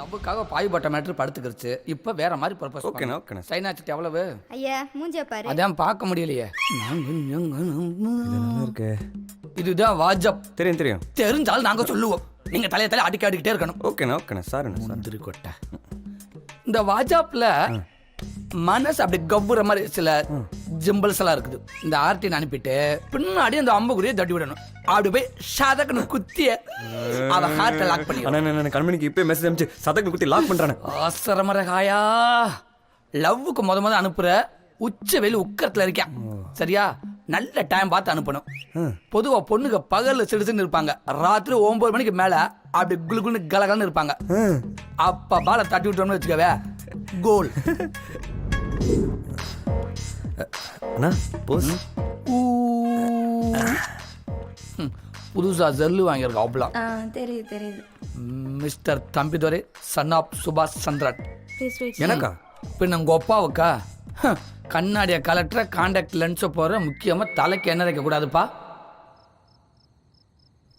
லவ்வுக்காக பாய்பட்ட matter படுத்துக்கிருச்சு. இப்போ வேற மாதிரி பர்பஸ். ஓகேண்ணா ஓகேண்ணா. சைன் ஆச்சுட்டு எவ்வளவு? ஐயா மூஞ்சிய பாரு. அதான் பார்க்க முடியலையே. இது நல்லா இருக்கே. இதுதான் வாஜப். தெரியும் தெரியும். தெரிஞ்சாலும் நாங்க சொல்லுவோம். நீங்க தலையை அடிக்க அடிக்கிட்டே இருக்கணும். ஓகேண்ணா ஓகேண்ணா. சாரிண்ணா சார். முந்திரி கொட்டை. இந்த வாஜாப்ல மனசு அப்படி கவ்வுற மாதிரி சில ஜிம்பிள்ஸ் எல்லாம் இருக்குது. இந்த ஆர்டின் அனுப்பிட்டு பின்னாடி அந்த அம்புக்குரிய தட்டி விடணும். அப்படி போய் சதக்கணும் குத்திய அவ ஹார்ட்டை லாக் பண்ணி. அண்ணா கண்மணிக்கு இப்போ மெசேஜ் அனுப்பிச்சு சதக்கு குத்தி லாக் பண்றானே. அவசரமரகாயா லவ்வுக்கு முத அனுப்புற உச்ச வெயில் உக்கரத்துல இருக்கான். சரியா? நல்ல டைம் பார்த்து அனுப்பணும். பொதுவா பொண்ணுங்க பகல்ல சிடுசுன்னு இருப்பாங்க. ராத்திரி 9 மணிக்கு மேல அப்படி குளுகுன்னு கலகலன்னு இருப்பாங்க. அப்ப பால தட்டி விட்டோம்னு வச்சுக்கவே கோல். அண்ணா போஸ். புதுசா ஜெல்லு வாங்கியிருக்கோம். அவ்வளோ தெரியுது. மிஸ்டர் தம்பிதுரை சன் ஆஃப் சுபாஷ் சந்திரன். எனக்கா? பின்ன உங்க அப்பாவுக்கா? கண்ணாடியை கலட்டுற காண்டாக்ட் லென்ஸை போகிற முக்கியமாக தலைக்கு என்ன வைக்கக்கூடாதுப்பா.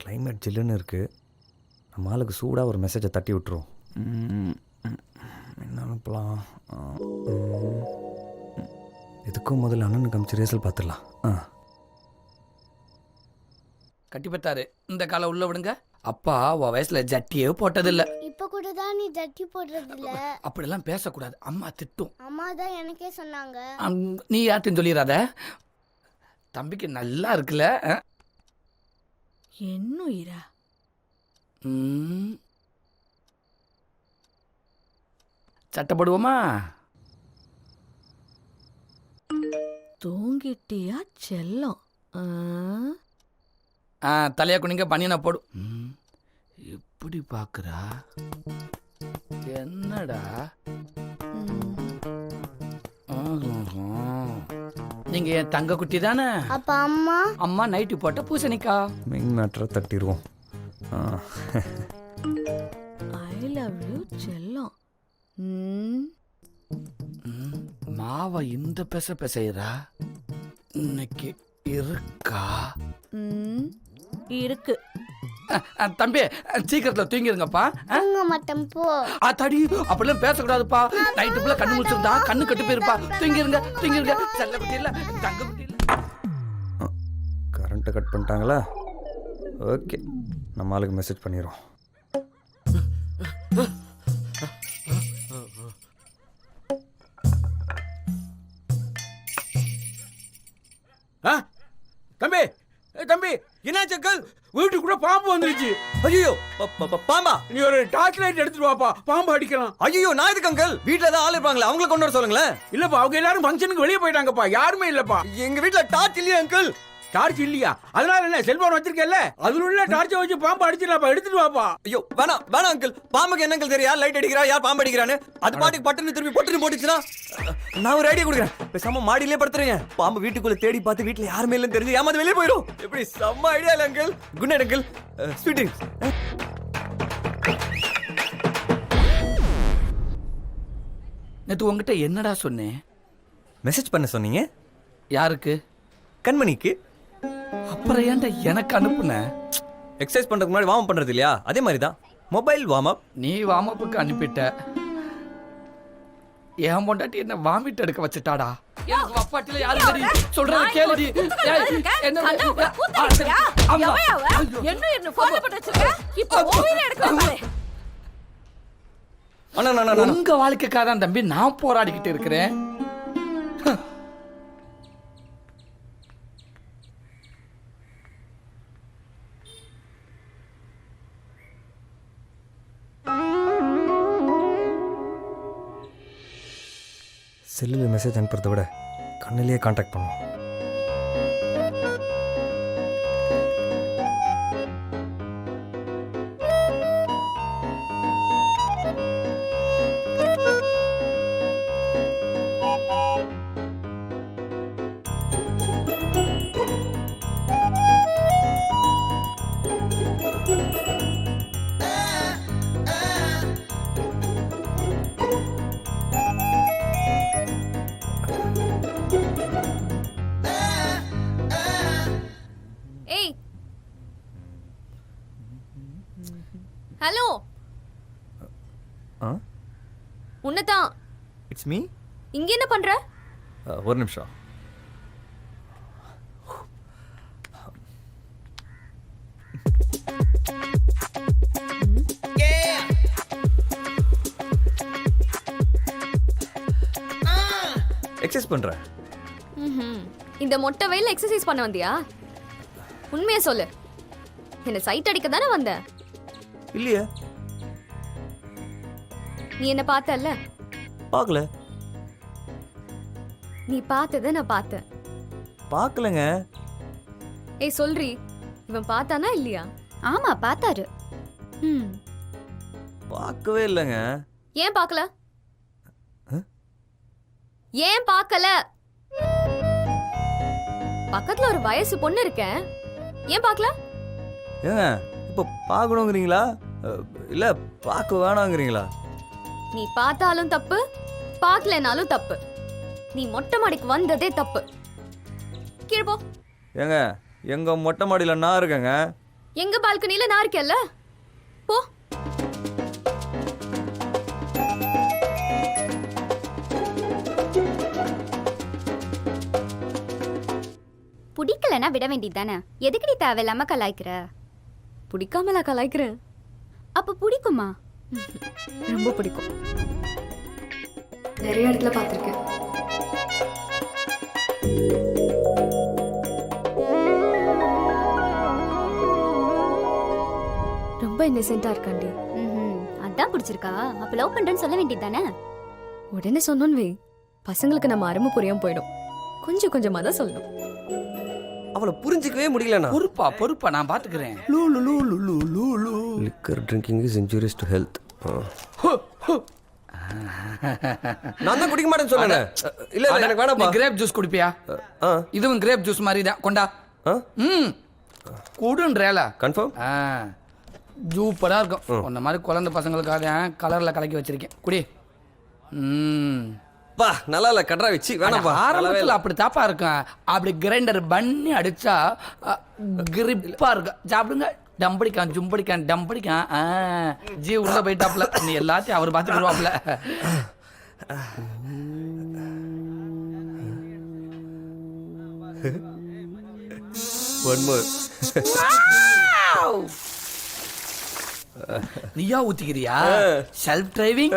கிளைமேட் ஜில்லுன்னு இருக்கு. நம்ம ஆளுக்கு சூடாக ஒரு மெசேஜை தட்டி விட்டுரும். என்ன அனுப்பலாம்? இதுக்கும் முதல்ல அண்ணனுக்கு அமிச்சு ரேசல் பார்த்துடலாம். கட்டி பெத்தாரு. இந்த காலை உள்ள விடுங்க. அப்பா உன் வயசுல ஜட்டியே போட்டதில்ல. இப்ப கூட தான் நீ ஜட்டி போடுறது இல்ல. அப்படிலாம் பேசக்கூடாது. அம்மா திட்டும். அம்மா தான் எனக்கே சொன்னாங்க. நீ யார்ட்டும் சொல்லிடாத. தம்பிக்கு நல்லா இருக்குல்ல? என்னுயிரா? சட்டப்படுவோமா? தூங்கிட்டியா செல்லம்? தலையா குனிங்க பனியனை போடும். எப்படி பாக்குறா? என்னடா நீங்க என் தங்க குட்டி தானே? அப்ப அம்மா? அம்மா நைட்டு போட்ட பூசணிக்கா. மெயின் மேட்டரை தட்டிடுவோம். ஐ லவ் யூ செல்லம். மாவ இந்த பெசைறா. இன்னைக்கு இருக்கா? இருக்கு. தம்பி சீக்கிரத்துல தூங்கிருங்கப்பா. தூங்க மாட்டேன் போ. தடி அப்படிலாம் பேசக்கூடாதுப்பா. நைட்டுக்குள்ள கண்ணு முடிச்சிருந்தா கண்ணு கட்டு போயிருப்பா. தூங்கிருங்க. செல்ல குட்டி இல்ல, தங்க குட்டி இல்ல. கரண்ட்டை கட் பண்ணிட்டாங்களா? ஓகே, நம்ம ஆளுக்கு மெசேஜ் பண்ணிடுறோம். தம்பி தம்பி என்னாச்சு அக்கல்? வீட்டுக்குள்ள பாம்பு வந்துருச்சு. ஐயோ பாம்பா? நீ ஒரு டார்ச் லைட் எடுத்துட்டு வாப்பா, பாம்பு அடிக்கலாம். ஐயோ நான் எதுக்கு அங்கிள்? வீட்டுல ஏதாவது ஆள் இருப்பாங்களா? அவங்கள கொண்டு வர சொல்லுங்களேன். இல்லப்பா, அவங்க எல்லாரும் ஃபங்க்ஷனுக்கு வெளியே போயிட்டாங்கப்பா, யாருமே இல்லப்பா. எங்க வீட்டுல டார்ச் இல்லையா அங்கிள்? டார்ச் இல்லையா? அதனால என்ன, செல்போன் வச்சிருக்கேல்ல, அதுல உள்ள டார்ச்சை வச்சு பாம்பு அடிச்சிடலாப்பா. எடுத்துட்டு வாப்பா. ஐயோ வேணாம் அங்கிள். பாம்புக்கு என்ன அங்கிள் தெரியும்? யார் லைட் அடிக்கிறா, யார் பாம்பு அடிக்கிறான்னு? அது பாட்டுக்கு பட்டுன்னு திரும்பி பொட்டுன்னு போட்டுச்சுன்னா நான் ஒரு ஐடியா கொடுக்குறேன். பேசாம மாடியிலே படுத்துறீங்க. பாம்பு வீட்டுக்குள்ள தேடி பார்த்து வீட்டுல யாருமே இல்லைன்னு தெரிஞ்சு ஏமாந்து வெளியே போயிடும். எப்படி செம்ம ஐடியா இல்லை uncle? Good night uncle. Sweet dreams. நேத்து உங்ககிட்ட என்னடா சொன்னேன்? மெசேஜ் பண்ண சொன்னீங்க. யாருக்கு? கண்மணிக்கு. அப்புறம் ஏன்டா எனக்கு அனுப்புன? எக்ஸசைஸ் பண்றதுக்கு முன்னாடி வார்ம் பண்றது இல்லையா? அதே மாதிரி தான் மொபைல் வார்ம் அப். நீ வார்ம் அனுப்பிட்ட. என் பொண்டாட்டி என்ன வாமிட் எடுக்க வச்சுட்டாடா. எனக்கு வப்பாட்டில யாரும் தெரியல. சொல்றத கேளுடி. என்ன என்ன போன் போட்டு வச்சிருக்க? இப்போ ஓவில எடுக்க பாரு. அண்ணா உங்க வாழ்க்கைக்காக தான் தம்பி நான் போராடிக்கிட்டு இருக்கிறேன். செல்லில் மெசேஜ் அனுப்புறதை விட கண்ணிலேயே காண்டாக்ட் பண்ணுவோம். உன்னதான். It's me. இங்க என்ன பண்ற? ஒரு நிமிஷம். எக்ஸசைஸ் பண்றேன். இந்த மொட்டை வெயில்ல எக்ஸசைஸ் பண்ண வந்தியா? உண்மையா சொல்லு. என்ன சைட் அடிக்க தானே வந்த? இல்லையே. நீ என்ன பார்த்தல்ல? பார்க்கல. நீ பார்த்தத நான் பார்த்தேன். பார்க்கலங்க. ஏய் சொல்றி, இவன் பார்த்தானா இல்லையா? ஆமா பார்த்தாரு. பார்க்கவே இல்லைங்க. ஏன் பார்க்கல? ஏன் பார்க்கல? பக்கத்துல ஒரு வயசு பொண்ணு இருக்கேன். ஏன் பார்க்கல? ஏங்க இப்போ பார்க்கணுங்கிறீங்களா இல்ல பார்க்க வேணாங்கிறீங்களா? நீ பார்த்தாலும் தப்பு, பார்க்கலனாலும் தப்பு. நீ மொட்டை மாடிக்கு வந்ததே தப்பு. கீழே போ. ஏங்க எங்க மொட்டை மாடியில நான் இருக்கேங்க. எங்க பால்கனில நான் இருக்கேன்ல, போ. பிடிக்கலனா விட வேண்டியது தானே. எதுக்கு நீ தேவையில்லாம கலாய்க்கிற? பிடிக்காமலா கலாய்க்கிறேன்? அப்ப பிடிக்குமா? ரொம்ப பிடிக்கும். நிறைய இடத்துல பார்த்திருக்கேன். ரொம்ப இன்னசென்ட்டா இருக்காண்டி. அதான் பிடிச்சிருக்கா? அப்ப லவ் பண்றேன்னு சொல்ல வேண்டியது தானே. உடனே சொன்னோன்னு வை, பசங்களுக்கு நம்ம அருமை புரியாம போயிடும். கொஞ்சம் கொஞ்சமா தான் சொல்லணும். அவளை புரிஞ்சிக்கவே முடியலண்ணா. பொறுப்பா நான் பாத்துக்கிறேன். Liquor drinking is injurious to health. நான் தான் குடிக்க மாட்டேன்னு சொன்னேன். இல்ல இல்ல எனக்கு வேணாம்ப்பா. கிரேப் ஜூஸ் குடிப்பியா? இதுவும் கிரேப் ஜூஸ் மாதிரி தான். கொண்டா. குடுன்றேல. கன்ஃபார்ம்? சூப்பரா இருக்கும். உன்ன மாதிரி குழந்தை பசங்களுக்காக கலர்ல கலக்கி வச்சிருக்கேன். குடி. பா நல்லா இல்ல கட்ரா வச்சு வேணாம்ப்பா. ஆரம்பத்தில் அப்படி தாப்பா இருக்கும். அப்படி கிரைண்டர் பண்ணி அடிச்சா கிரிப்பா இருக்கும். சாப்பிடுங்க. டம்படிக்கான் ஜும்படிக்கான் டம்படிக்கான். ஜி உள்ள போயிட்டாப்ல. நீ எல்லாத்தையும் அவர் பார்த்துக்கிடுவாப்ல. One more. நீயா ஊத்திக்கிறியா? Self driving.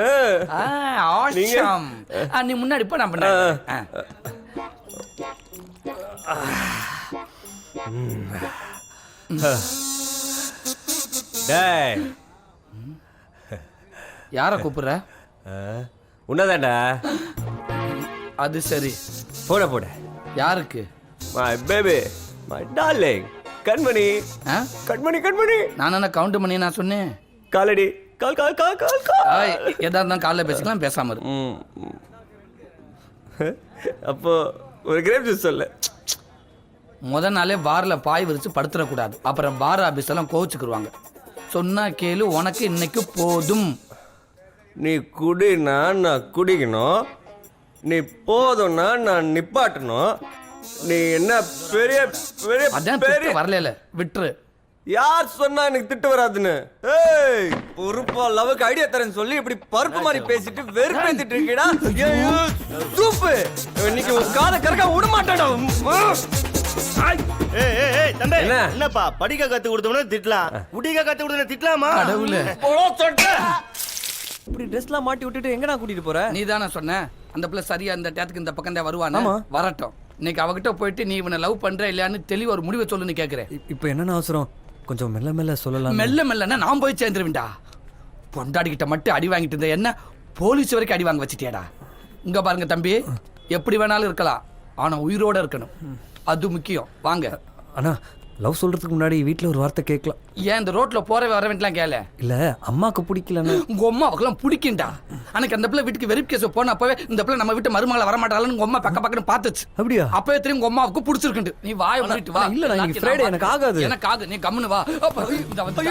ஆஷம். நீ முன்னாடி போ, நான் பண்ணேன். டேய் யார கூப்பிடுற? உன்னதாண்டா. அது சரி. போட போட. யாருக்கு? My baby, my darling. கண்மணி. கண்மணி கண்மணி. நான் என்ன கவுண்ட் பண்ணி நான் சொன்னேன்? காலடி கால் கால் கால் கால் கால். எதா இருந்தாலும் காலைல பேசிக்கலாம், பேசாம இரு. அப்போ ஒரு கிரேப் ஜூஸ் சொல்லு. முத நாளே பார்ல பாய் விரிச்சு படுத்துடக்கூடாது. அப்புறம் பார் ஆபீஸ் எல்லாம் கோவிச்சுக்குருவாங்க. சொன்னா கேளு, உனக்கு இன்னைக்கு போதும். நீ குடினா நான் குடிக்கணும், நீ போதும்னா நான் நிப்பாட்டணும். நீ என்ன பெரிய பெரிய அதான் பெரிய வரல விட்டுரு. யார் சொன்னா எனக்கு திட்டு வராதுன்னு? ஏய் பொறுப்பா லவ்க்கு ஐடியா தரேன்னு சொல்லி இப்படி பருப்பு மாதிரி பேசிட்டு வெறுப்பேத்திட்டு இருக்கீடா. சூப்பு இன்னைக்கு ஒரு காலை கறக்க விட மாட்டேடா. என்னப்பா படிக்க கத்து கொடுத்தவனே திட்டலாம், குடிக்க கத்து கொடுத்தவனே திட்டலாமா? கடவுளே. இப்படி ட்ரெஸ்லாம் மாட்டி விட்டுட்டு எங்கடா கூட்டிட்டு போற? நீ தானே சொன்ன அந்த பிள்ளை சரியா இந்த டேத்துக்கு இந்த பக்கம் தான் வருவானு. வரட்டும். இன்னைக்கு அவகிட்ட போயிட்டு நீ இவனை லவ் பண்ற இல்லையான்னு தெளிவா ஒரு முடிவை சொல்லுன்னு கேக்குறேன். இப்போ என்னென்ன அவசரம்? கொஞ்சம் மெல்ல மெல்ல சொல்லலாம். மெல்ல மெல்லன்னா நான் போய் சேர்ந்துருவேன்டா. பொண்டாடிக்கிட்ட மட்டும் அடி வாங்கிட்டு இருந்த என்ன போலீஸ் வரைக்கும் அடி வாங்க வச்சிட்டியாடா. இங்க பாருங்க தம்பி, எப்படி வேணாலும் இருக்கலாம், ஆனா உயிரோட இருக்கணும். அது முக்கியம். வாங்க. அண்ணா லவ் சொல்றதுக்கு முன்னாடி வீட்டில் ஒரு வார்த்தை கேட்கலாம். ஏன் இந்த ரோட்ல போற வர வேண்டியலாம் கேள? இல்ல அம்மாக்கு பிடிக்கலன்னு. உங்க அம்மாவுக்குலாம் பிடிக்கும்டா. அன்னைக்கு அந்த பிள்ளை வீட்டுக்கு வெறுப்பு கேஸ் போனப்பவே இந்த பிள்ளை நம்ம வீட்டு மருமகளை வரமாட்டாளன்னு உங்க அம்மா பக்க பக்கன்னு பார்த்துச்சு. அப்படியா? அப்பவே தெரியும் உங்க அம்மாவுக்கு பிடிச்சிருக்கு. நீ வாய மூடிட்டு வா. இல்ல நான் இன்னைக்கு ஃப்ரைடே எனக்கு ஆகாது. எனக்கு ஆகு. நீ கம்முனு வா. இந்த வந்து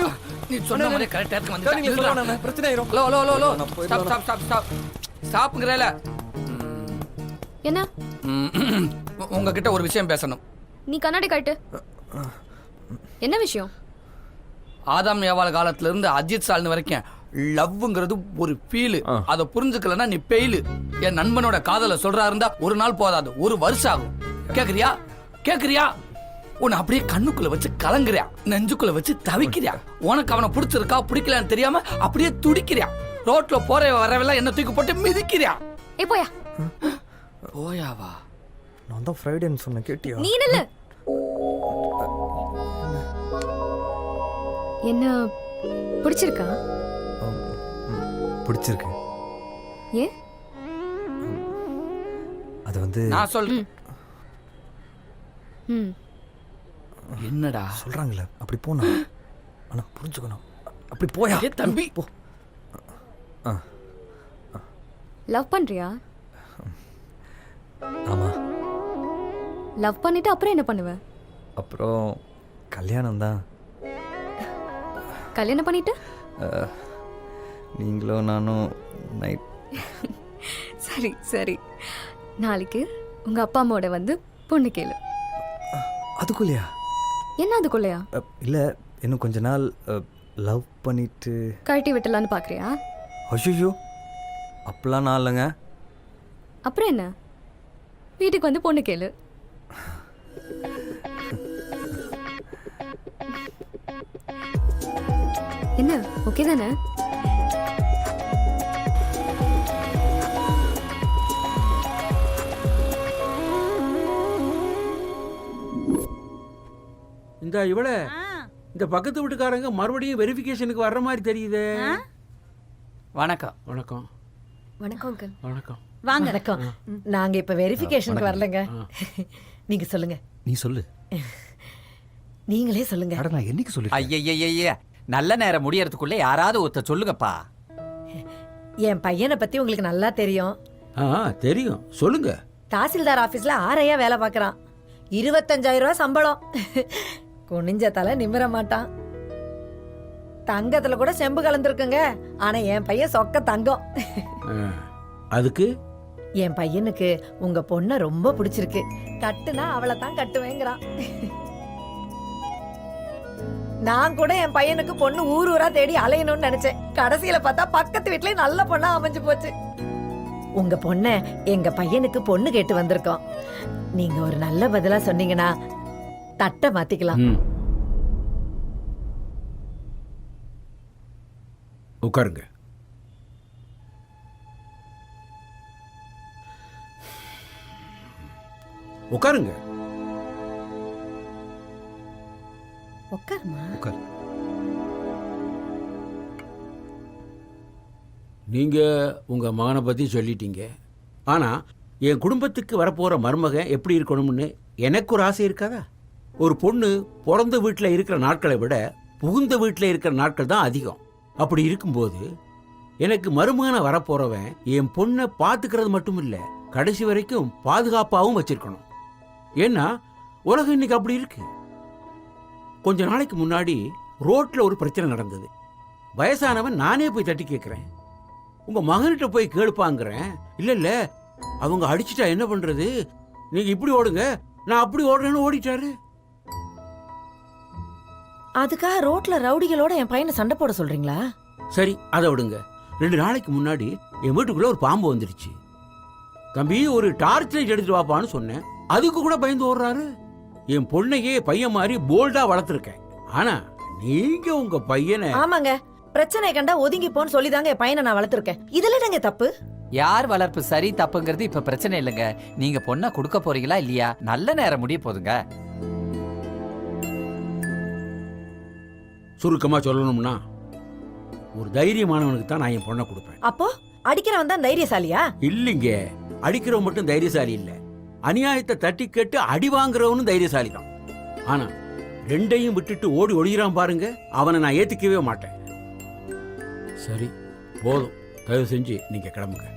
நீ சொன்ன மாதிரி கரெக்ட்டா இருக்கு. வந்து நீங்க சொல்லுங்க, பிரச்சனை ஆயிரும். Hello hello hello hello. Stop stop stop stop. ஸ்டாப்ங்கறல. என்ன? உங்ககிட்ட ஒரு விஷயம் பேசணும். நீ கண்ணாடி காட்டு. என்ன விஷயம்? ஆதாம் ஏவாள் காலத்துல இருந்து அஜித் சால்னு வரைக்கும் லவ்ங்கிறது ஒரு ஃபீல். அதை புரிஞ்சுக்கலன்னா நீ பெயிலு. என் நண்பனோட காதல சொல்றா இருந்தா ஒரு நாள் போதாது, ஒரு வருஷம் ஆகும். கேக்குறியா கேக்குறியா? உன்னை அப்படியே கண்ணுக்குள்ள வச்சு கலங்குறியா, நெஞ்சுக்குள்ள வச்சு தவிக்கிறியா. உனக்கு அவனை பிடிச்சிருக்கா பிடிக்கலான்னு தெரியாம அப்படியே துடிக்கிறியா. ரோட்ல போற வரவெல்லாம் என்ன தூக்கி போட்டு மிதிக்கிறியா. ஏ போயா. போயாவா? நான் தான் ஃப்ரைடேன்னு சொன்னேன், கேட்டியா? நீ நில்லு. என்ன பிடிச்சிருக்கா? பிடிச்சிருக்கு. ஏ அது வந்து நான் சொல்றேன். ம் என்னடா சொல்றாங்களே அப்படி போனா, ஆனா புரிஞ்சுக்கணும். அப்படி போயா. ஏ தம்பி, போ. லவ் பண்றியா? ஆமா. லவ் பண்ணிட்டு அப்புறம் என்ன பண்ணுவ? அப்புறம் கல்யாணம் தான். கல்யாணம் பண்ணிட்டு நீங்களும் நானும் நைட். சரி சரி, நாளைக்கு உங்க அப்பா அம்மாவோட வந்து பொண்ணு கேளு. அதுக்குள்ளயா? என்ன அதுக்குள்ளையா? இல்ல, இன்னும் கொஞ்ச நாள் லவ் பண்ணிட்டு கழட்டி விட்டலான்னு பாக்குறியா? ஐயோ, அப்பெல்லாம் நான் இல்லைங்க. அப்புறம் என்ன, வீட்டுக்கு வந்து பொண்ணு கேளு. என்ன ஓகே தானே? இந்த பக்கத்து வீட்டுக்காரங்க மறுபடியும் வெரிஃபிகேஷனுக்கு வர்ற மாதிரி தெரியுதே. வணக்கம். வணக்கம். வணக்கம் அங்கிள். வணக்கம். வாங்க. வணக்கம். நாங்க இப்ப வெரிஃபிகேஷனுக்கு வரலங்க. நீங்க சொல்லுங்க. நீ சொல்லு. நீங்களே சொல்லுங்க. அட, நான் என்னைக்கு சொல்லி? ஐயய்யய்ய, நல்ல நேரம் முடியறதுக்குள்ள யாராவது ஒருத்தர் சொல்லுங்கப்பா. என் பையனை பத்தி உங்களுக்கு நல்லா தெரியும். தெரியும், சொல்லுங்க. தாசில்தார் ஆபீஸ்ல ஆரையா வேலை பார்க்கறான். 25,000 ரூபாய் சம்பளம். குனிஞ்ச தலை நிமிர மாட்டான். தங்கத்துல கூட செம்பு கலந்துருக்குங்க. ஆனா என் பையன் சொக்க தங்கம். அதுக்கு என் பையனுக்கு உங்க பொண்ண ரொம்ப பிடிச்சிருக்கு. கட்டுனா அவளை தான் கட்டுவேங்கிறான். நான் கூட என் பையனுக்கு பொண்ணு ஊர் ஊரா தேடி அலையணும்னு நினைச்சேன். கடைசியில பார்த்தா பக்கத்து வீட்லயே நல்ல பொண்ணா அமைஞ்சு போச்சு. உங்க பொண்ண எங்க பையனுக்கு பொண்ணு கேட்டு வந்திருக்கோம். நீங்க ஒரு நல்ல பதிலா சொன்னீங்கன்னா தட்டை மாத்திக்கலாம். உட்காருங்க. உட்காருங்க. உட்காருமா. உட்கார். நீங்க உங்க மகனை பத்தி சொல்லிட்டீங்க. ஆனா என் குடும்பத்துக்கு வரப்போற மருமகன் எப்படி இருக்கணும்னு எனக்கு ஒரு ஆசை இருக்காதா? ஒரு பொண்ணு பிறந்த வீட்டில் இருக்கிற நாட்களை விட புகுந்த வீட்டில் இருக்கிற நாட்கள் தான் அதிகம். அப்படி இருக்கும்போது எனக்கு மருமகனை வரப்போறவன் என் பொண்ணை பார்த்துக்கிறது மட்டும் இல்லை, கடைசி வரைக்கும் பாதுகாப்பாகவும் வச்சிருக்கணும். ஏன்னா உலகம் இன்னைக்கு அப்படி இருக்கு. கொஞ்ச நாளைக்கு முன்னாடி ரோட்ல ஒரு பிரச்சனை நடந்தது. வயசானவன் நானே போய் தட்டி கேட்கிறேன், உங்க மகன்கிட்ட போய் கேளுப்பாங்கிறேன். இல்ல இல்ல, அவங்க அடிச்சுட்டா என்ன பண்றது, நீங்க இப்படி ஓடுங்க, நான் அப்படி ஓடுறேன்னு ஓடிட்டாரு. அதுக்காக ரோட்ல ரவுடிகளோட என் பையனை சண்டை போட சொல்றீங்களா? சரி, அதை விடுங்க. 2 நாளைக்கு முன்னாடி என் வீட்டுக்குள்ள ஒரு பாம்பு வந்துருச்சு. தம்பி, ஒரு டார்ச் லைட் எடுத்துட்டு வாப்பான்னு சொன்னேன், அதுக்கு கூட பயந்து ஓடுறாரு. என் பொண்ணையே பையன் மாதிரி போல்டா வளர்த்துருக்கேன். ஆனா நீங்க உங்க பையனை... ஆமாங்க, பிரச்சனை கண்டா ஒதுங்கி போன்னு சொல்லிதாங்க என் பையனை நான் வளர்த்துருக்கேன். இதுல என்னங்க தப்பு? யார் வளர்ப்பு சரி தப்புங்கிறது இப்ப பிரச்சனை இல்லைங்க. நீங்க பொண்ணை கொடுக்க போறீங்களா இல்லையா? நல்ல நேரம் முடிய போதுங்க. சுருக்கமா சொல்லணும்னா, ஒரு தைரியமானவனுக்கு தான் நான் என் பொண்ணை கொடுப்பேன். அப்போ அடிக்கிறவன் தான் தைரியசாலியா? இல்லைங்க, அடிக்கிறவன் மட்டும் தைரியசாலி இல்ல, அநியாயத்தை தட்டி கேட்டு அடி வாங்குறவனும் தைரியசாலி தான். ஆனா ரெண்டையும் விட்டுட்டு ஓடி ஒழிகிறான் பாருங்க, அவனை நான் ஏத்துக்கவே மாட்டேன். சரி, போதும், தயவு செஞ்சு நீங்க கிளம்புங்க.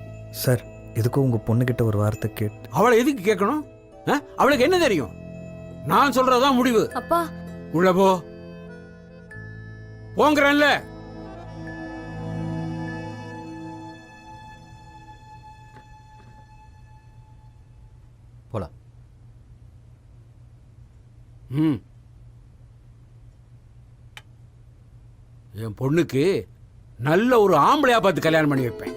சார், எதுக்கும் உங்க பொண்ணுகிட்ட ஒரு வார்த்தை கேட்டு... அவளை எதுக்கு கேட்கணும்? அவளுக்கு என்ன தெரியும்? நான் சொல்றதுதான் முடிவு. அப்பா, உள்ள போ. போங்கறேன்ல. போலாம். என் பொண்ணுக்கு நல்ல ஒரு ஆம்பளையா பார்த்து கல்யாணம் பண்ணி வைப்பேன்.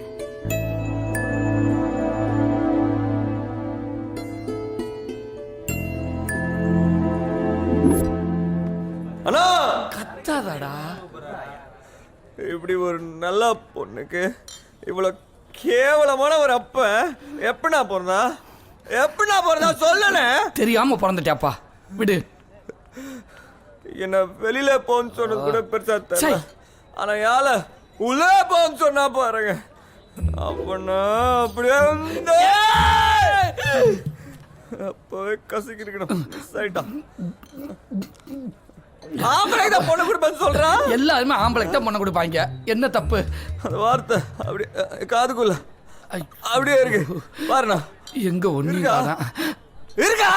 அண்ணா கத்தாதடா. இப்படி ஒரு நல்ல பொண்ணுக்கு இவ்வளவு கேவலமான ஒரு அப்ப எப்படிண்ணா பிறந்தா சொல்லணே. தெரியாம பிறந்துட்டாப்பா, விடு. என்ன வெளியில போன்னு சொன்னது கூட பெருசா சை. தெரியல. ஆனா யால உள்ளே போன்னு சொன்னா பாருங்க. அப்பனா அப்படியே அப்பவே கசிக்கிருக்கணும். சரிட்டா. ஆம்பளை தான் பொண்ணு கொடுப்பேன்னு சொல்றான். எல்லாருமே ஆம்பளைக்கு தான் பொண்ணை கொடுப்பாங்க. என்ன தப்பு? அந்த வார்த்தை அப்படி காதுக்குள்ள அப்படியே இருக்கு பாருண்ணா. எங்க ஒண்ணு இருக்கா? இருக்கா?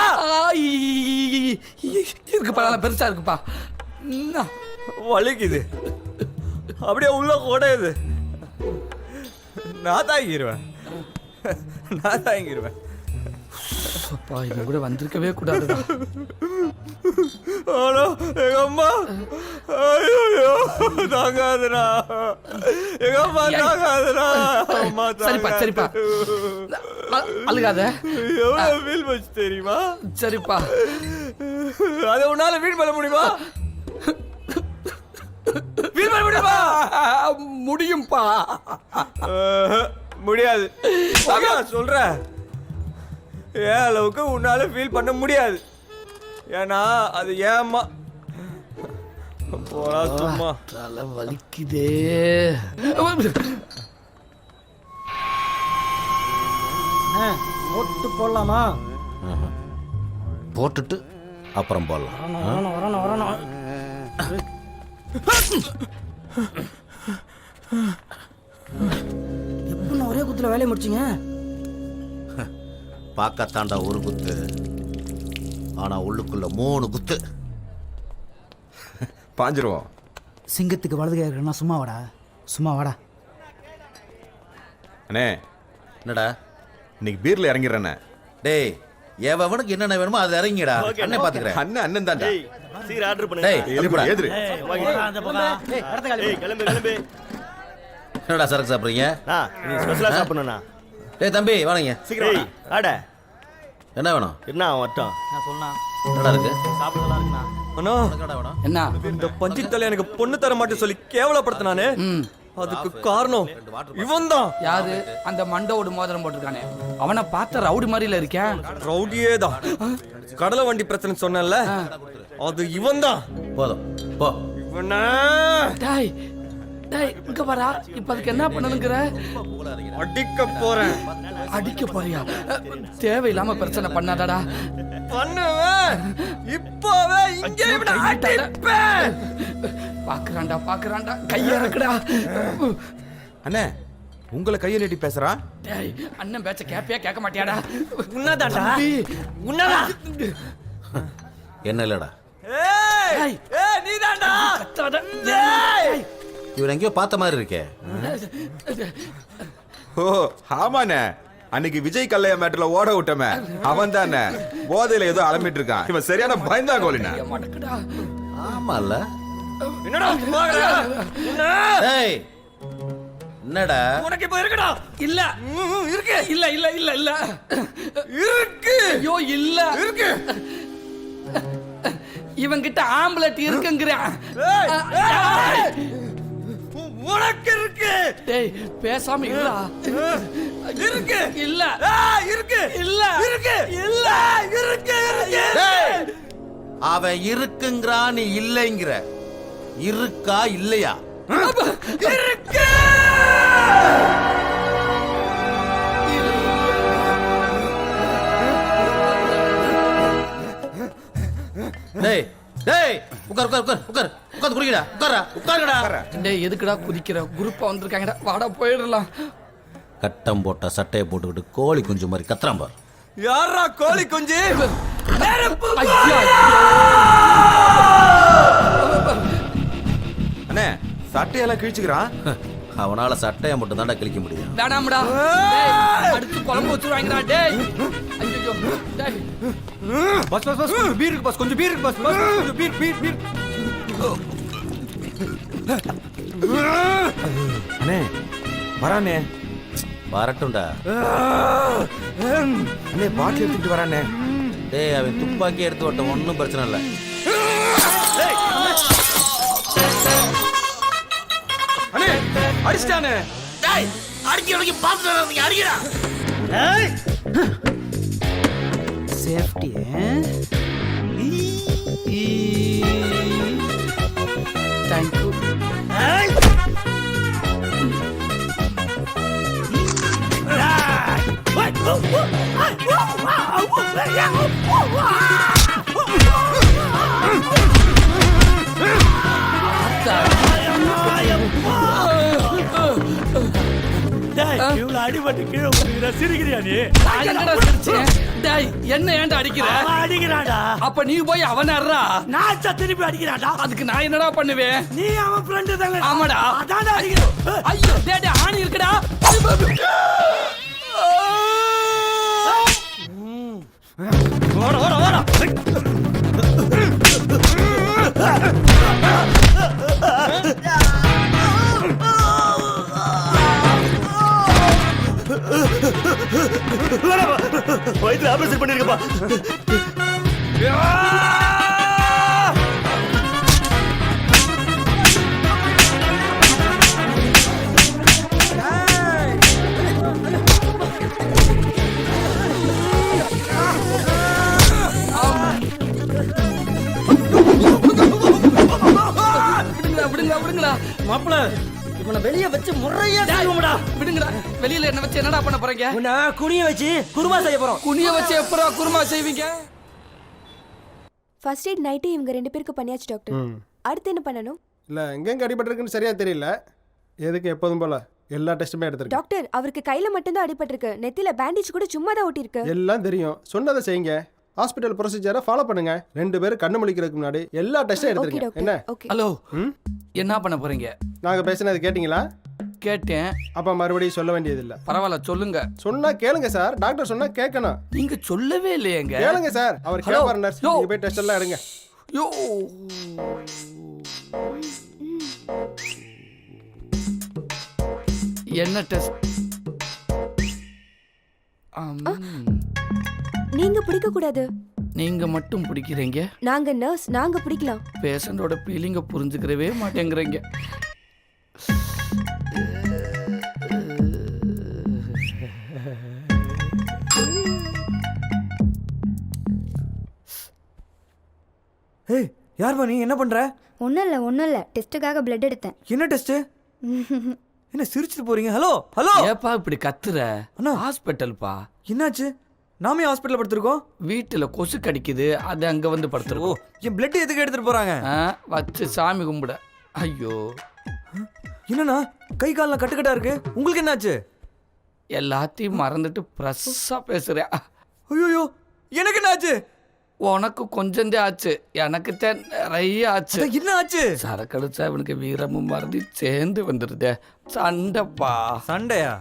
இருக்குப்பா, நல்லா பெருசா இருக்குப்பா. வலிக்குது, அப்படியே உள்ள கொடையுது. நான் தாங்கிடுவேன். அப்பா, இவன் கூட வந்திருக்கவே கூடாதுடா. ஆனா எங்க அம்மா ஐயோ தாங்காதுடா. எங்க அம்மா தாங்காதுடா. அம்மா சரிப்பா சரிப்பா, அழுகாத. எவ்வளவு வீல் வச்சு தெரியுமா? சரிப்பா. அதை உன்னால வீடு பண்ண முடியுமா? வீடு பண்ண முடியுமா? முடியும்பா. முடியாது. சொல்ற ஏன் அளவுக்கு உன்னால ஃபீல் பண்ண முடியாது. ஏன்னா அது ஏம்மா. போடா சும்மா. தலை வலிக்குதே. ஓட்டு போடலாமா? போட்டுட்டு அப்புறம் போடலாம். வரணும். எப்படின்னா ஒரே குத்துல வேலையை முடிச்சிங்க? பார்க்கத்தாண்டா ஒரு குத்து, ஆனா உள்ளுக்குள்ள 3 குத்து. பாஞ்சிருவோம். சிங்கத்துக்கு வலது கை இருக்குன்னா சும்மா வாடா. அண்ணே, என்னடா இன்னைக்கு பீர்ல இறங்கிடுறேண்ணே. டேய், எவனுக்கு என்னென்ன வேணுமோ அதை இறங்கிடா. அண்ணே பாத்துக்கிறேன். அண்ணன் தான்டா. சீக்கிரம் ஆர்டர் பண்ணு. டேய், எதுக்குடா? எதுரு? என்னடா சரக்கு சாப்பிடுறீங்க? நீ ஸ்பெஷலா சாப்பிடணும்னா. டேய் தம்பி, வாங்க. சீக்கிரம் ஆட. என்ன வேணும்? என்ன வட்டம்? நான் சொன்னேன் என்னடா இருக்கு? சாப்பிடலாம் இருக்குண்ணா. அண்ணா, என்னடா வேணும்? என்ன? இந்த பஞ்சித்தலை எனக்கு பொண்ணு தர மாட்டேன்னு சொல்லி கேவலப்படுத்தினானே, அதுக்கு காரணம் இவன் தான். யாரு? அந்த மண்டோடு மோதிரம் போட்டிருக்கானே, அவனை பார்த்த ரவுடி மாதிரில இருக்கேன். ரவுடியே தான். கடலை வண்டி பிரச்சனை சொன்னேன்ல, அது இவன் தான். போதும் போ. இவனா டேய் டேய், இங்க வரா. இப்ப அதுக்கு என்ன பண்ணணுங்கிற? அடிக்க போறேன். அடிக்க போறியா? தேவையில்லாம பிரச்சனை பண்ணாதடா. பண்ணுவேன். இப்பவே இங்கே இவனை அடிப்பேன். பாக்குறான்டா. கையறக்குடா. அண்ணே, உங்களை கையை நீட்டி பேசுறான். டேய், அண்ணன் பேச்ச கேட்க மாட்டியாடா? உன்னதான்டா. தம்பி, உன்னதான். என்ன இல்லடா, ஏய் ஏய் நீதான்டா. கத்தாத. ஏய் இவர் எங்கேயோ பார்த்த மாதிரி இருக்கே. ஓ ஆமாண்ணே, அன்னைக்கு விஜய் கல்லையா மேட்டர்ல ஓட விட்டமே அவன் தானே. போதையில ஏதோ அலம்பிட்டு இருக்கான். இவன் சரியான பயந்தா கோலினா. மடக்குடா. ஆமால. என்னடா பாக்குற? டேய், என்னடா? உனக்கு இப்ப இருக்குடா. இல்ல இருக்கு. இல்ல இருக்கு. ஐயோ இல்ல இருக்கு. இவன்கிட்ட ஆம்புலட் இருக்குங்கிறான். உனக்கு இருக்கு. டேய், பேசாம இல்லடா. இருக்கு. இல்ல இருக்கு. இல்ல இருக்கு. இல்ல இருக்கு. டேய், அவன் இருக்குங்கிறான், நீ இல்லைங்கிற. இருக்கா இல்லையா? இருக்கு. டேய் டேய், உட்கார் குடிக்கடா. உட்காருடா. டேய், எதுக்குடா குதிக்கிற? குரூப்பா வந்திருக்காங்கடா, வாடா போயிடலாம். கட்டம் போட்ட சட்டையை போட்டுக்கிட்டு கோழி குஞ்சு மாதிரி கத்துறான் பார். யாரா கோழி குஞ்சு? ஐயா, அண்ணே, சட்டையெல்லாம் கிழிச்சுக்கிறான். அவனால சட்டையை மட்டும் தாண்டா கிழிக்க முடியும். வேணாம்டா. டேய், அடுத்து குழம்பு வச்சுருவாங்கடா. டேய், ஐயோ, டேய். பஸ் கொஞ்சம் பீர் இருக்கு. பஸ் கொஞ்சம் பீர் இருக்கு. பஸ் கொஞ்சம் பீர். அண்ணே வரானே. வரட்டும்டா. அண்ணே பாட்டில் எடுத்துட்டு வரானே. டேய் அவன் துப்பாக்கி எடுத்து வரட்டும், ஒன்றும் பிரச்சனை இல்லை. அண்ணே அடிச்சிட்டானே. Safety thank you. அடிபட்டு கீழே சிரிக்கிறியா நீ? நான் என்னடா சிரிச்சேன்? டேய், என்ன ஏன்டா அடிக்கிற? அடிக்கிறாடா. அப்ப நீ போய் அவன அறா. நான் திருப்பி அடிக்கிறாடா. அதுக்கு நான் என்னடா பண்ணுவேன்? நீ அவன் ஃப்ரெண்டு தானே? ஆமாடா. அதான் அடிக்கிறேன். ஐயோ டேய் டேய், ஆணி இருக்குடா. ஓட ஓட ஓட. வயிற்றுல ஆபரேஷன் பண்ணிருக்கப்பா. விடுங்களா விடுங்களா. மாப்பிள இவனை வெளியே வச்சு முறையா செய்வோம்டா. விடுங்கடா. வெளியில என்ன வச்சு என்னடா பண்ண போறீங்க? உன்னை குனிய வச்சு குருமா செய்ய போறோம். குனிய வச்சு எப்பறா குருமா செய்வீங்க? ஃபர்ஸ்ட் எய்ட் நைட்டு இவங்க 2 பேருக்கு பண்ணியாச்சு டாக்டர். அடுத்து என்ன பண்ணணும்? இல்லை எங்கெங்க அடிபட்டிருக்குன்னு சரியா தெரியல. எதுக்கு எப்போதும் போல எல்லா டெஸ்ட்டுமே எடுத்துருக்கேன். டாக்டர் அவருக்கு கையில மட்டும் தான் அடிபட்டிருக்கு. நெத்தில பேண்டேஜ் கூட சும்மா தான் ஒட்டி இருக்கு. எல்லாம் தெரியும், சொன்னதை செய்யுங்க. ஹாஸ்பிட்டல் ப்ரொசீஜரை ஃபாலோ பண்ணுங்க. 2 பேரும் கண்ணு முழிக்கிறதுக்கு முன்னாடி எல்லா டெஸ்ட்டும் எடுத்துருங்க. என்ன? ஹலோ, என்ன பண்ண போறீங்க? நாங்கள் பேசினது கேட்டிங்களா? கேட்டேன். அப்போ மறுபடியும் சொல்ல வேண்டியதில்லை. பரவாயில்ல சொல்லுங்க. சொன்னா கேளுங்க சார். டாக்டர் சொன்னா கேட்கணும். நீங்க சொல்லவே இல்லையேங்க. கேளுங்க சார். அவர் கேட்பார் நர்ஸ். நீங்க போய் டெஸ்ட் எல்லாம் எடுங்க. யோ என்ன டெஸ்ட்? நீங்க பிடிக்க கூடாது. நீங்க மட்டும் பிடிக்கிறீங்க. நாங்க நர்ஸ், நாங்க பிடிக்கலாம். பேஷண்டோட ஃபீலிங்க புரிஞ்சுக்கிறவே மாட்டேங்கிறீங்க. ஏய் யார்மா நீ? என்ன பண்ற? ஒன்றும் இல்லை டெஸ்ட்டுக்காக பிளட் எடுத்தேன். என்ன டெஸ்ட்? என்ன சிரிச்சிட்டு போறீங்க? Hello hello. ஏப்பா இப்படி கத்துற? அண்ணா ஹாஸ்பிட்டல்ப்பா. என்னாச்சு? நாமே ஹாஸ்பிட்டல்ல படுத்திருக்கோம். வீட்டுல கொசு கடிக்குது, அது அங்க வந்து படுத்துருக்கோம். என் பிளட் எதுக்கு எடுத்துட்டு போறாங்க? வச்சு சாமி கும்பிட. ஐயோ என்னண்ணா கை காலில் கட்டுக்கட்டா இருக்கு. உங்களுக்கு என்னாச்சு? எல்லாத்தையும் மறந்துட்டு ப்ரெஸ்ஸா பேசுறியா? ஐயோ எனக்கு என்னாச்சு? உனக்கு கொஞ்சந்தே ஆச்சு, எனக்கு நிறைய ஆச்சு. என்ன ஆச்சு? சரக்கு அடிச்சா இவனுக்கு வீரமும் மறந்து சேர்ந்து வந்துருதே. சண்டைப்பா. சண்டையா?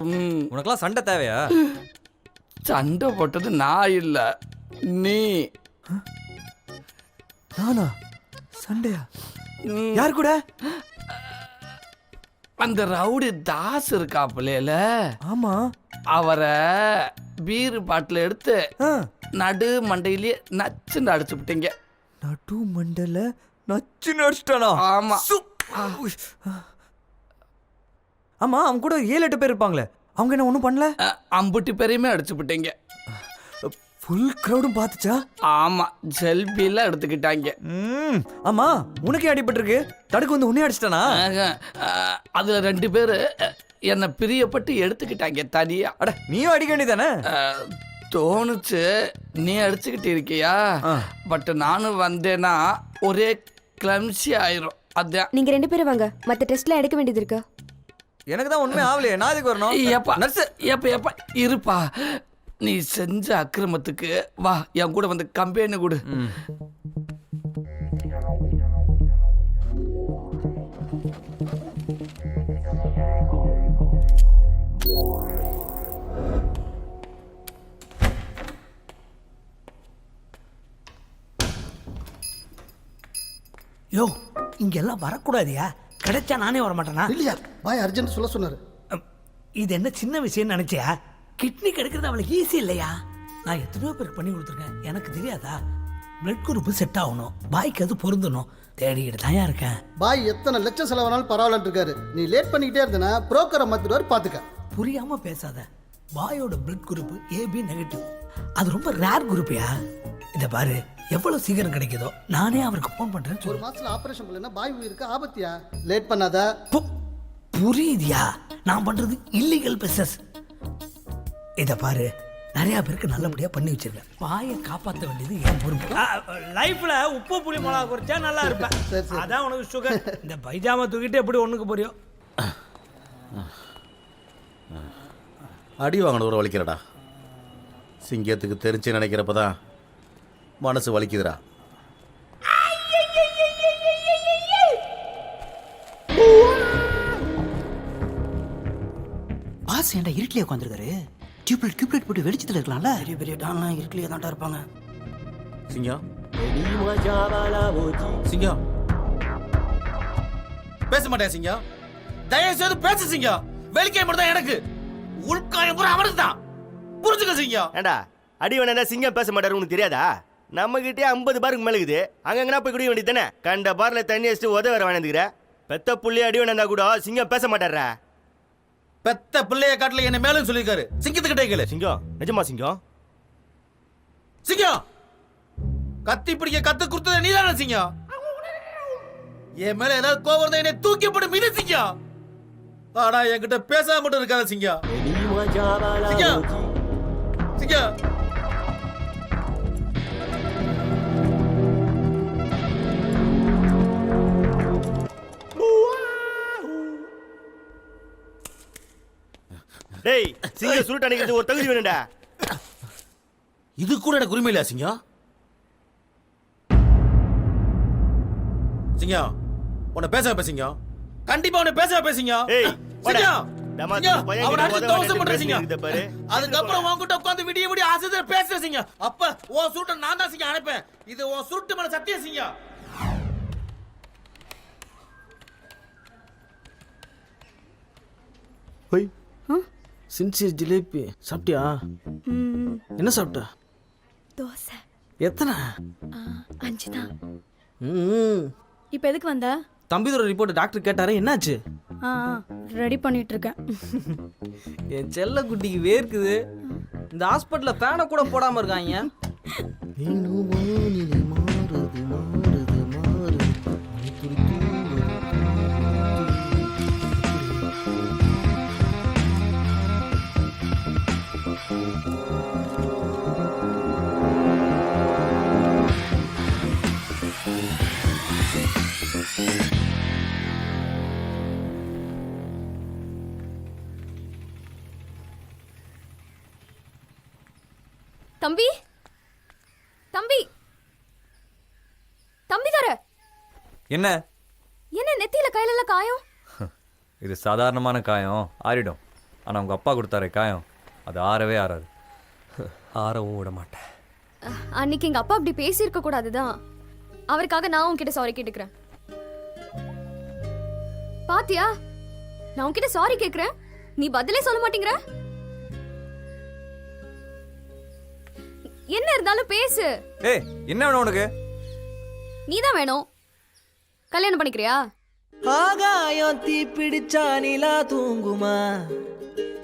உனக்கெல்லாம் சண்டை தேவையா? சண்டை போட்டது நான் இல்ல, நீ. நானா? சண்டையா? யார் கூட? அந்த ரவுடி தாஸ் இருக்காப்புல. ஆமா. அவரை பீர் பாட்டில் எடுத்து நடு மண்டையிலேயே நச்சுன்னு அடிச்சு விட்டீங்க. நடு மண்டல நச்சு அடிச்சிட்டானா? ஆமா. ஆமா, அவங்க கூட 7-8 பேர் இருப்பாங்களே, அவங்க என்ன ஒன்றும் பண்ணல? அம்புட்டி பேரையுமே அடிச்சு விட்டீங்க. ஃபுல் க்ரௌடும் பார்த்துச்சா? ஆமா, செல்பிலாம் எடுத்துக்கிட்டாங்க. ஆமா, உனக்கே அடிபட்டிருக்கு. தடுக்கு வந்து உன்னை அடிச்சிட்டானா? அதுல 2 பேரு என்னை பிரியப்பட்டு எடுத்துக்கிட்டாங்க தனியா. அட நீயும் அடிக்க வேண்டியதானே? தோணுச்சு, நீ அடிச்சுக்கிட்டு இருக்கியா? பட் நானும் வந்தேன்னா ஒரே கிளம்சி ஆயிரும். அதான். நீங்க 2 பேரும் வாங்க, மற்ற டெஸ்ட்லாம் எடுக்க வேண்டியது இருக்கு. எனக்கு தான் ஒண்ணுமே ஆகலையே, நான் எதுக்கு வரணும்? ஏப்பா நர்ஸ், ஏப்பா இருப்பா. நீ செஞ்ச அக்கிரமத்துக்கு வா, என் கூட வந்து கம்பெனி கொடு. யோ இங்கெல்லாம் வரக்கூடாதியா? கிடைச்சா நானே வர மாட்டேனா? இல்லையா பாய் அர்ஜென்ட் சொல்ல சொன்னாரு. இது என்ன சின்ன விஷயம் நினைச்சியா? கிட்னி கிடைக்கிறது அவளுக்கு ஈஸி இல்லையா? நான் எத்தனையோ பேருக்கு பண்ணி கொடுத்துருக்கேன், எனக்கு தெரியாதா? பிளட் குரூப் செட் ஆகணும், பாய்க்கு அது பொருந்தணும். தேடிக்கிட்டு தான் இருக்கேன். பாய் எத்தனை லட்சம் செலவானாலும் பரவாயில்லன்னு இருக்காரு. நீ லேட் பண்ணிக்கிட்டே இருந்தனா புரோக்கரை மாத்திடுவார், பாத்துக்க. புரியாம பேசாத. பாயோட பிளட் குரூப் AB நெகட்டிவ். அது ரொம்ப ரேர் குரூப்பியா. இதை பாரு, எவ்வளவு சீக்கிரம் கிடைக்குதோ நானே அவருக்கு ஃபோன் பண்றேன். ஒரு மாசத்துல ஆபரேஷன் பண்ணலன்னா பாய் உயிருக்கு ஆபத்தியா. லேட் பண்ணாத. புரியுதியா? நான் பண்றது இல்லீகல் பிசினஸ். இதை பாரு, நிறைய பேருக்கு நல்லபடியா பண்ணி வச்சிருக்கேன். பாயை காப்பாற்ற வேண்டியது என் பொறுப்பு. லைஃப்ல உப்பு புளி மிளகா குறைச்சா நல்லா இருப்பேன். அதான் உனக்கு சுகர். இந்த பைஜாமா தூக்கிட்டு எப்படி ஒண்ணுக்கு போறியோ? அடி வாங்கின ஒரு வலிக்கிறடா. சிங்கத்துக்கு தெரிஞ்சு நினைக்கிறப்பதான் மனசு வலிக்குதுடா. பாஸ் ஏன்டா இருட்டிலே உட்காந்துருக்காரு? டியூப்லைட் போட்டு வெளிச்சத்தில் இருக்கலாம்ல. பெரிய பெரிய டான்லாம் இருட்டிலே தான்டா இருப்பாங்க. சிங்கம் சிங்கம் பேச மாட்டேன். சிங்கம் தயவு செய்து பேச. சிங்கம் வெளிக்கே மட்டும் தான் எனக்கு, உள்காயம் பூரா அவனுக்கு தான். புரிஞ்சுக்க சிங்கம். ஏண்டா அடி வேணா சிங்கம் பேச மாட்டாரு உனக்கு தெரியாதா? நம்ம கிட்டே 50 பாருக்கு மேல இருக்குது. அங்கங்கன்னா போய் குடிக்க வேண்டியது தானே. கண்ட பார்ல தண்ணி வச்சுட்டு உதவ வர வேணாந்துக்கிற. பெத்த புள்ளைய அடி வேணா கூட சிங்கம் பேச மாட்டாரா? பெத்த பிள்ளைய காட்டுல என்ன மேலும் சொல்லிருக்காரு. சிங்கத்துக்கிட்டே கேளு. சிங்கம் நிஜமா? சிங்கம் சிங்கம் கத்தி பிடிக்க கத்து கொடுத்தது நீதானே? சிங்கம் என் மேல ஏதாவது கோவம் இருந்தா என்னை தூக்கி போட்டு மீது. சிங்கம் ஆனா என்கிட்ட பேசாம மட்டும் இருக்காத. சிங்கம் சிங்கம் சிங்கம் டேய், சிங்கம் சுருட்டு அடிக்கிறது ஒரு தகுதி வேணும்டா. இது கூட எனக்கு உரிமை இல்லையா? சிங்கம் சிங்கம் உன்னை பேச வைப்ப. சிங்கம் கண்டிப்பா உன்னை பேச வைப்ப. சிங்கம் அதுக்கப்புறம் உன்கிட்ட உட்காந்து விடிய விடிய ஆசை பேசுற. சிங்கம் அப்ப உன் சுருட்டை நான் தான் சிங்கம் அனுப்பேன். இது உன் சுருட்டு மேல சத்தியம். சிங்கம் சின்சியர் ஜிலேபி சாப்பிட்டியா? என்ன சாப்பிட்ட? தோசை. எத்தனை? 5 தான். இப்போ எதுக்கு வந்த? தம்பிதோட ரிப்போர்ட் டாக்டர் கேட்டாரு, என்னாச்சு? ரெடி பண்ணிட்டு இருக்கேன். என் செல்ல குட்டிக்கு வேர்க்குது. இந்த ஹாஸ்பிட்டல்ல ஃபேனை கூட போடாம இருக்காங்க. தம்பி தம்பி தம்பி தர என்ன என்ன நெத்தியில கையில எல்லாம் காயம்? இது சாதாரணமான காயம், ஆறிடும். ஆனா உங்க அப்பா கொடுத்தாரு காயம், அது ஆறவே ஆறாது. ஆறவும் விட மாட்டேன். அன்னைக்கு எங்க அப்பா அப்படி பேசி இருக்க கூடாதுதான். அவருக்காக நான் உன்கிட்ட சாரி கேட்டுக்கிறேன். பாத்தியா, நான் உன்கிட்ட சாரி கேக்குறேன், நீ பதிலே சொல்ல மாட்டேங்கிற. என்ன இருந்தாலும் பேசு. ஏய், என்ன வேணும் உனக்கு? நீதான் வேணும். கல்யாணம் பண்ணிக்கிறியா? ஆகாயம் தீ பிடிச்சா நிலா தூங்குமா,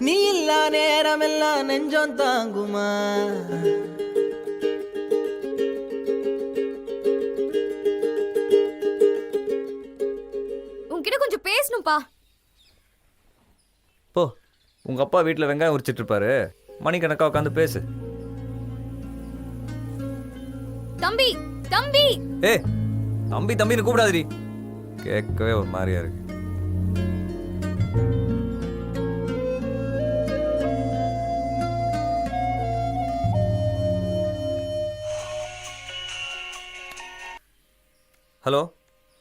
நீ இல்லா நேரம் எல்லாம் நெஞ்சம் தாங்குமா. உன்கிட்ட கொஞ்சம் பேசணும்பா. போ, உங்க அப்பா வீட்டுல வெங்காயம் உரிச்சிட்டு இருப்பாரு, மணிக்கணக்கா உட்காந்து பேசு. தம்பி தம்பி. ஏய், தம்பி தம்பின்னு கூப்பிடாதீ, கேட்கவே ஒரு மாதிரியா இருக்கு. ஹலோ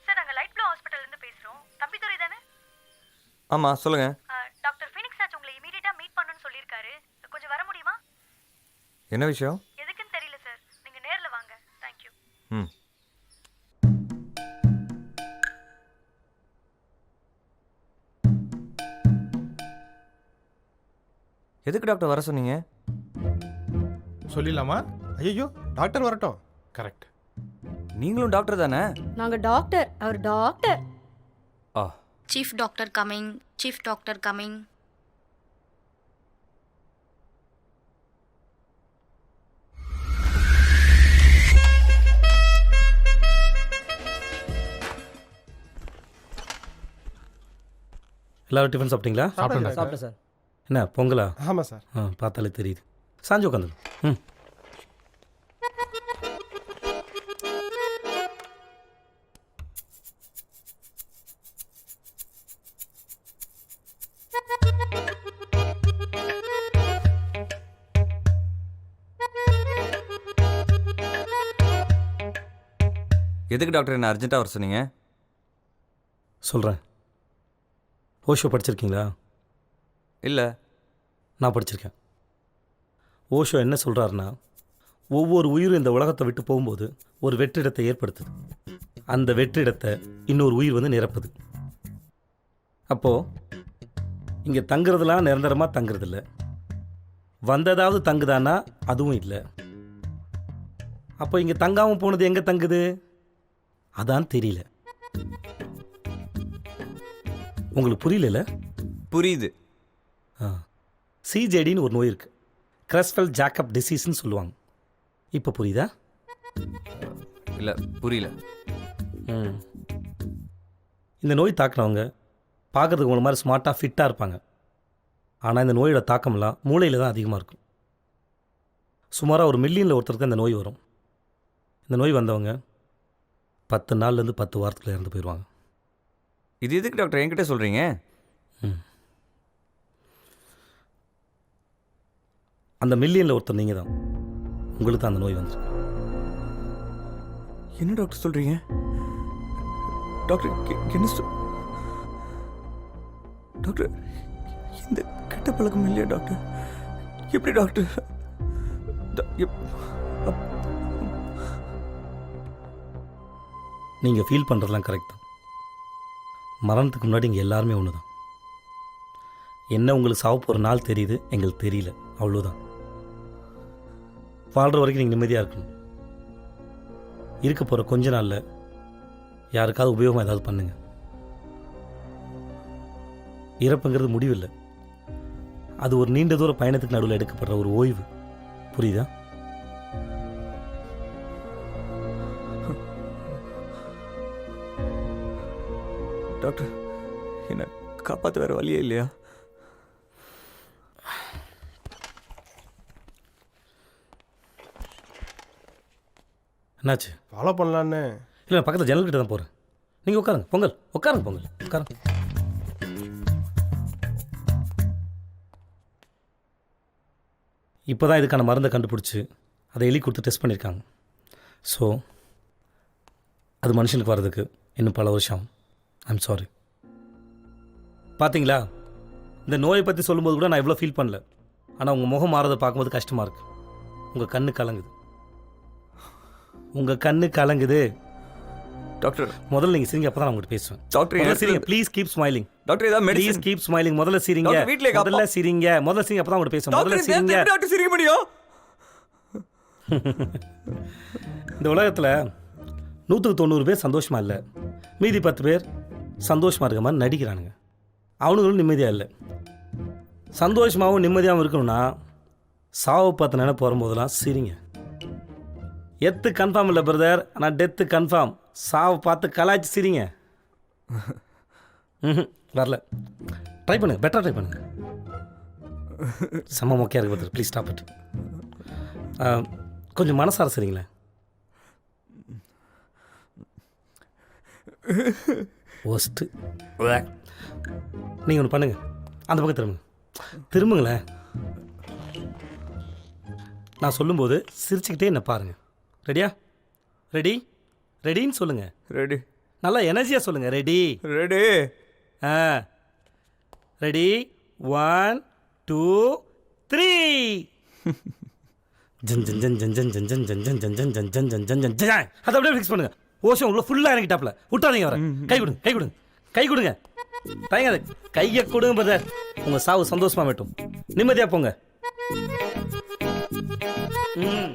சார், நாங்க லைட் ப்ளூ ஹாஸ்பிடல்ல இருந்து பேசுறோம். தம்பிதுரை தானே? ஆமா, சொல்லுங்க. டாக்டர் ஃபீனிக்ஸ் சார் உங்களை இமிடியேட்டா மீட் பண்ணனும்னு சொல்லிருக்காரு. கொஞ்சம் வர முடியுமா? என்ன விஷயம்? எதுக்குன்னு தெரியல சார், நீங்க நேர்ல வாங்க. Thank you. எதுக்கு டாக்டர் வர சொன்னீங்க? சொல்லிடலாமா? ஐயோ டாக்டர் வரட்டும். கரெக்ட். நீங்களும் டாக்டர் தானே? நாங்க டாக்டர், அவர் டாக்டர். ஆ, chief doctor coming, chief doctor coming. எல்லாரும் டிஃபன் சாப்பிட்டீங்களா? சாப்பிட்டேன் சார். என்ன பொங்கலா? ஆமாம் சார். பார்த்தாலே தெரியுது. சாஞ்சு உட்காந்து. ம். எதுக்கு டாக்டர் என்ன அர்ஜென்ட்டாக வர சொன்னீங்க? சொல்கிறேன். ஓஷோ படிச்சிருக்கீங்களா? இல்லை. நான் படிச்சிருக்கேன். ஓஷோ என்ன சொல்கிறாருன்னா, ஒவ்வொரு உயிரும் இந்த உலகத்தை விட்டு போகும்போது ஒரு வெற்றிடத்தை ஏற்படுத்துது. அந்த வெற்றிடத்தை இன்னொரு உயிர் வந்து நிரப்புது. அப்போது இங்கே தங்குறதுலாம் நிரந்தரமாக தங்குறதில்ல. வந்ததாவது தங்குதானா அதுவும் இல்லை. அப்போ இங்கே தங்காமல் போனது எங்கே தங்குது? அதான் தெரியல. உங்களுக்கு புரியல? புரியுது. சிஜேடின்னு ஒரு நோய் இருக்குது. கிரஸ்ஃபெல் ஜாக்கப் டிசீஸ்ன்னு சொல்லுவாங்க. இப்போ புரியுதா? இல்லை, புரியல. இந்த நோய் தாக்கினவங்க பார்க்குறதுக்கு உங்களை மாதிரி ஸ்மார்ட்டாக ஃபிட்டாக இருப்பாங்க. ஆனால் இந்த நோயோட தாக்கம்லாம் மூளையில் தான் அதிகமாக இருக்கும். சுமாராக 1 மில்லியனில் ஒருத்தருக்கு இந்த நோய் வரும். இந்த நோய் வந்தவங்க 10 நாள்லேருந்து 10 வாரத்தில் இறந்து போயிடுவாங்க. இது எதுக்கு டாக்டர் என்கிட்ட சொல்கிறீங்க? அந்த மில்லியனில் ஒருத்தர் நீங்கள் தான். உங்களுக்கு தான் அந்த நோய் வந்துருக்கு. என்ன டாக்டர் சொல்கிறீங்க? டாக்டர் என்ன டாக்டர், இந்த கெட்ட பழக்கம் இல்லையா டாக்டர்? எப்படி டாக்டர்? நீங்கள் ஃபீல் பண்ணுறதுலாம் கரெக்ட் தான். மரணத்துக்கு முன்னாடி இங்கே எல்லாருமே ஒன்று தான். என்ன உங்களுக்கு சாவு போகிற நாள் தெரியுது, எங்களுக்கு தெரியல, அவ்வளோதான். வாழ்கிற வரைக்கும் நீங்கள் நிம்மதியாக இருக்கணும். இருக்க போகிற கொஞ்ச நாளில் யாருக்காவது உபயோகமாக ஏதாவது பண்ணுங்க. இறப்புங்கிறது முடிவில்லை. அது ஒரு நீண்ட தூர பயணத்துக்கு நடுவில் எடுக்கப்படுற ஒரு ஓய்வு. புரியுதா? டாக்டர், என்ன காப்பாற்ற வேறு வழியே இல்லையா? என்னாச்சு? ஃபாலோ பண்ணலான்னு. இல்லை, பக்கத்தில் ஜன்னல் கிட்ட தான் போகிறேன். நீங்கள் உட்காருங்க. பொங்கல் உட்காருங்க. பொங்கல் உட்காருங்க. இப்போ தான் இதுக்கான மருந்தை கண்டுபிடிச்சி அதை எலி கொடுத்து டெஸ்ட் பண்ணியிருக்காங்க. ஸோ அது மனுஷனுக்கு வர்றதுக்கு இன்னும் பல வருஷம். I'm sorry. பார்த்தீங்களா, இந்த நோயை பற்றி சொல்லும்போது கூட நான் இவ்வளோ ஃபீல் பண்ணல. ஆனால் உங்கள் முகம் மாறதை பார்க்கும்போது கஷ்டமாக இருக்குது. உங்கள் கண்ணு கலங்குது. உங்கள் கண்ணு கலங்குது. டாக்டர், முதல்ல நீங்கள் சிரிங்க, அப்போ தான் நான் உங்கள்கிட்ட பேசுவேன். டாக்டர் சிரிங்க ப்ளீஸ். Keep smiling. டாக்டர், ஏதாவது ப்ளீஸ் மெடிசன்? Keep smiling. முதல்ல சிரிங்க. முதல்ல சிரிங்க. முதல்ல சிரிங்க, அப்போ தான் உங்கள்கிட்ட பேசுவேன். முதல்ல சிரிங்க. டாக்டர் சிரிக்க முடியும்? இந்த உலகத்தில் 190 பேர் சந்தோஷமாக இல்லை. மீதி 10 பேர் சந்தோஷமாக இருக்க மாதிரி நடிக்கிறானுங்க. அவனுங்களும் நிம்மதியாக இல்லை. சந்தோஷமாகவும் நிம்மதியாகவும் இருக்கணும்னா சாவை பார்த்து நினைப்பு வரும்போதெல்லாம் சிரிங்க. எத்து கன்ஃபார்ம் இல்லை பிரதர், ஆனால் டெத்து கன்ஃபார்ம். சாவை பார்த்து கலாய்ச்சி சிரிங்க. வரல. ட்ரை பண்ணுங்க, பெட்டராக ட்ரை பண்ணுங்க. செம்ம மொக்கையாக இருக்கு பிரதர், ப்ளீஸ் ஸ்டாப் இட். கொஞ்சம் மனசார சரிங்களேன். ஒஸ்ட்டு. நீங்கள் ஒன்று பண்ணுங்க, அந்த பக்கம் திரும்புங்க. திரும்புங்களேன். நான் சொல்லும்போது சிரிச்சுக்கிட்டே என்ன பாருங்க. ரெடியா? ரெடி? ரெடின்னு சொல்லுங்கள். ரெடி. நல்லா எனர்ஜியாக சொல்லுங்கள். Ready? Ready. Ready? 1 2 3. Jan Jan Jan Jan Jan Jan Jan Jan Jan Jan Jan Jan Jan Jan Jan Jan. அதை அப்படியே ஃபிக்ஸ் பண்ணுங்க. ஓஷம் உங்களை ஃபுல்லாக இறங்கிட்டாப்ல. விட்டாதீங்க வர. கை கொடுங்க, கை கொடுங்க, கை கொடுங்க. தயங்காது, கையை கொடுங்க பிரதர். உங்கள் சாவு சந்தோஷமாக மட்டும். நிம்மதியா போங்க. ம்